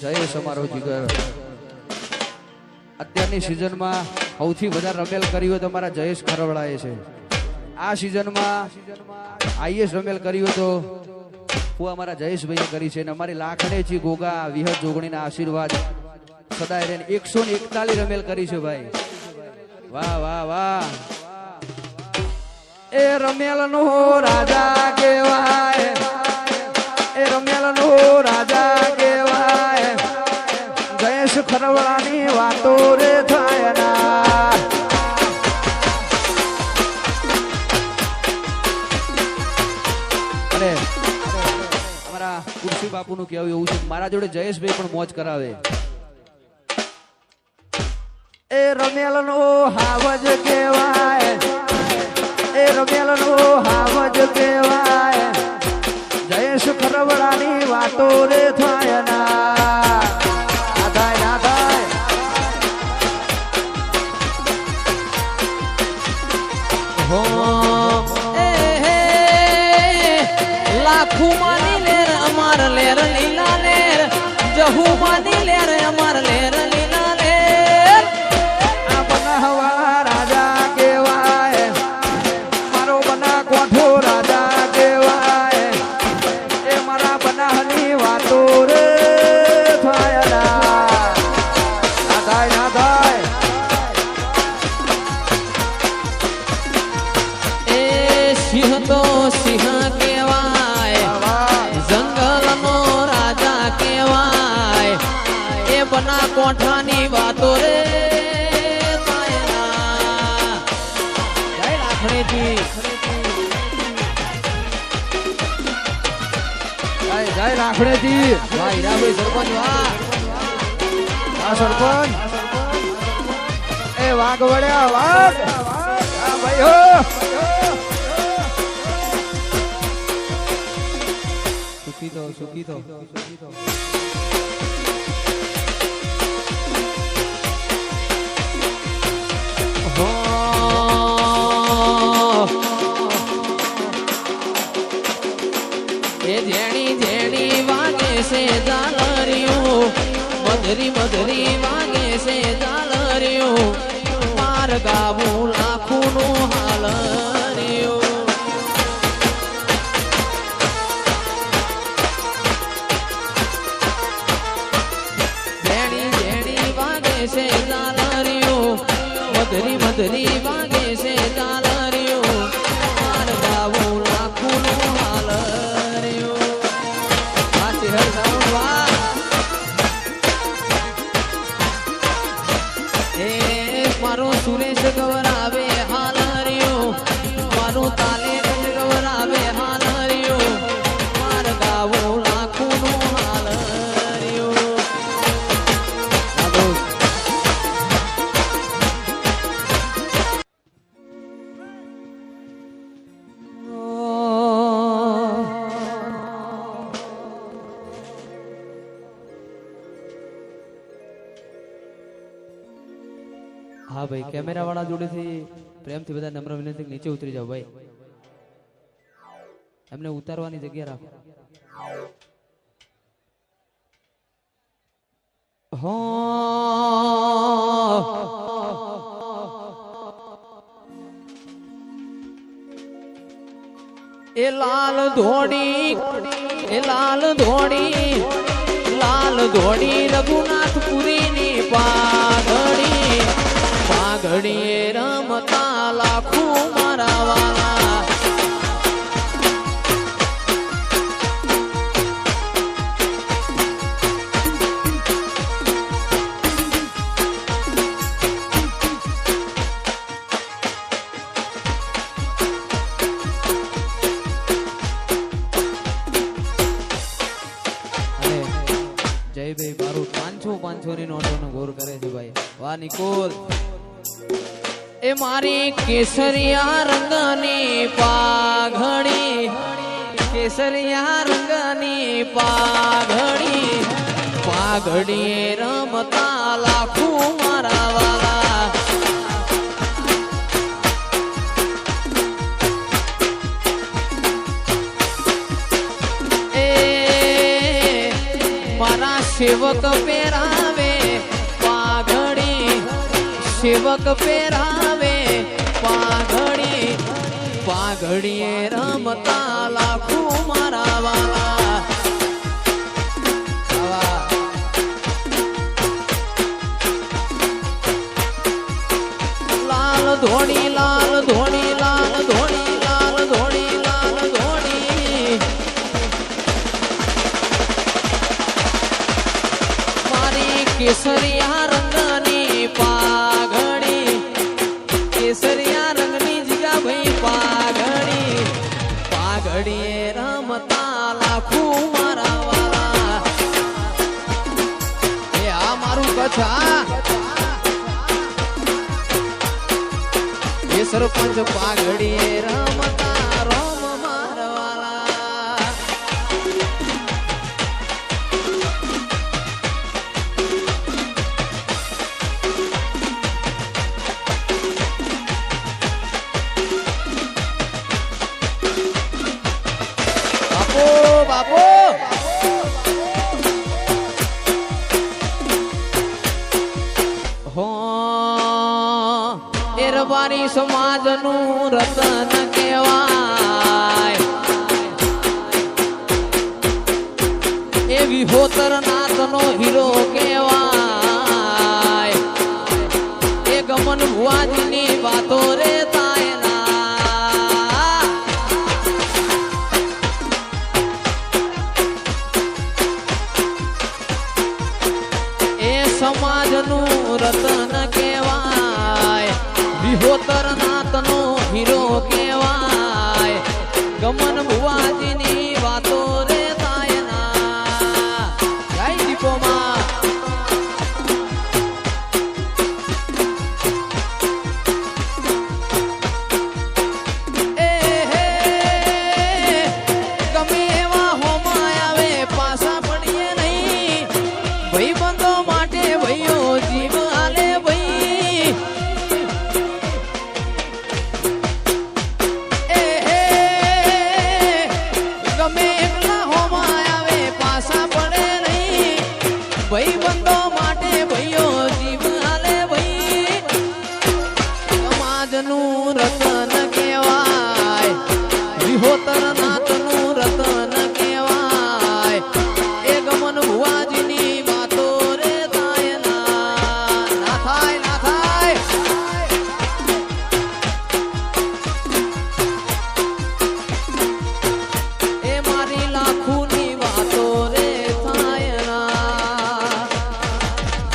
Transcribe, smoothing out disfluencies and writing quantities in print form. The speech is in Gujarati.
જયેશ અમારો જીગર અત્યારની સિઝનમાં સૌથી વધારે રમેલ કર્યું તો અમારા જયેશ ખરવડાએ છે. આ સિઝનમાં આઈએસ રમેલ કર્યું તો હું અમારા જયેશભાઈએ કરી છે. અને અમારી લાખણેજી ગોગા વિહત જોગણીના આશીર્વાદ સદાય રહે. 141 રમેલ કરી છે ભાઈ. વાહ વાહ વાહ. એ રમેલ નો રાજા કેવાય, એ રમેલ નો રાજા કેવાય. જયેશ ખરવડાની વાતો રે થાય ના. અરે અમારા કુર્સી બાપુનું કહેવું એવું છે, મારા જોડે જયેશભાઈ પણ મોજ કરાવે. એ રમેલ નો હાવજ કેવાય, એ રમેલ નો હાવજ કેવાય. જયેશ ખરવડાની વાતો રે થાય ના. લાખું માની લેર અમાર લેર લીલા લેર, જહુ માની લેર અમાર લેર લીલા લેર. આ બનાવવા રાજા કેવાય, મારો બના કોઠો રાજા કેવાય. એ મારા બનાવની વાતો રે થાય ના. થાય ના થાય. એ સિંહ તો સિંહ કેવાય, જંગલ નો રાજા કેવાય. એ બના કોઠાની વાતો રે તાયના. જય લાખણીજી, જય લાખણેજી. વાહ હીરાભાઈ સરપંચ વાહ. આ સરપંચ એ વાઘ વળ્યા વાઘ. આ ભાઈ હો સુખી તો એ જેણી જેણી વાગે છે ઝાલરિયું, મધરી મધરી વાગે છે ઝાલરિયું. માર ગાવું લાખું નું હાલરિયું. જેણી જેણી વાગે છે ઝાલરિયું, મધરી મધરી વાગે છે ઝાલરિયું. માર ગાવું લાખું નું હાલરિયું. મારું સુરેશ ગવરાવે હાલરિયું, મારું તાલે ગવરાવે હાલરિયું. માર ગાવું લાખું નું હાલરિયું. હા ભાઈ, કેમેરા વાળા જોડેથી પ્રેમથી બધા નમ્ર વિનંતી નીચે ઉતરી જાવ ભાઈ. એમને ઉતારવાની જગ્યા રાખો. એ લાલ ધોડી, એ લાલ ધોડી, લાલ ધોડી રઘુનાથપુરી ની પાઘડી. પાઘડીએ રમતા લાખું મારા વાલા. જયભાઈ મારું 500 ની નોટોનો ગોર કરે છે ભાઈ. વાહ નિકોલ. એ મારી કેસરિયા રંગની પાઘડી, કેસરિયા રંગની પાઘડી. પાઘડીએ રમતા લાખું મારા વાલા. સેવક પહેરાવે પાઘડી, સેવક પહેરાવે પાઘડી, પાઘડીએ રમતા લાખું મારા વાલા. લાલ ધોણી લાલ ધોણી લાલ ધોણી લાલ ધોણી લાલ ધોણી મારી કેસરિયા રંગની પાઘડી, કેસરિયા રંગની જીગાભાઈ પાઘડી, પાઘડીએ રમતા લાખું મારા વાલા. એ આ મારું કચ્છ સરપંચ પાઘડીએ રમતા રોમ મારવાલા. બાપો બાપો હો એરવારી સમાજનું રતન કહેવાય, એ વિહોતર નાથનો હીરો કહેવાય, એ ગમન ભુવાજીની વાતો રે તાયના. એ સમાજનું રતન કહેવાય, વિહોતર નાથનો હીરો કહેવાય, ગમન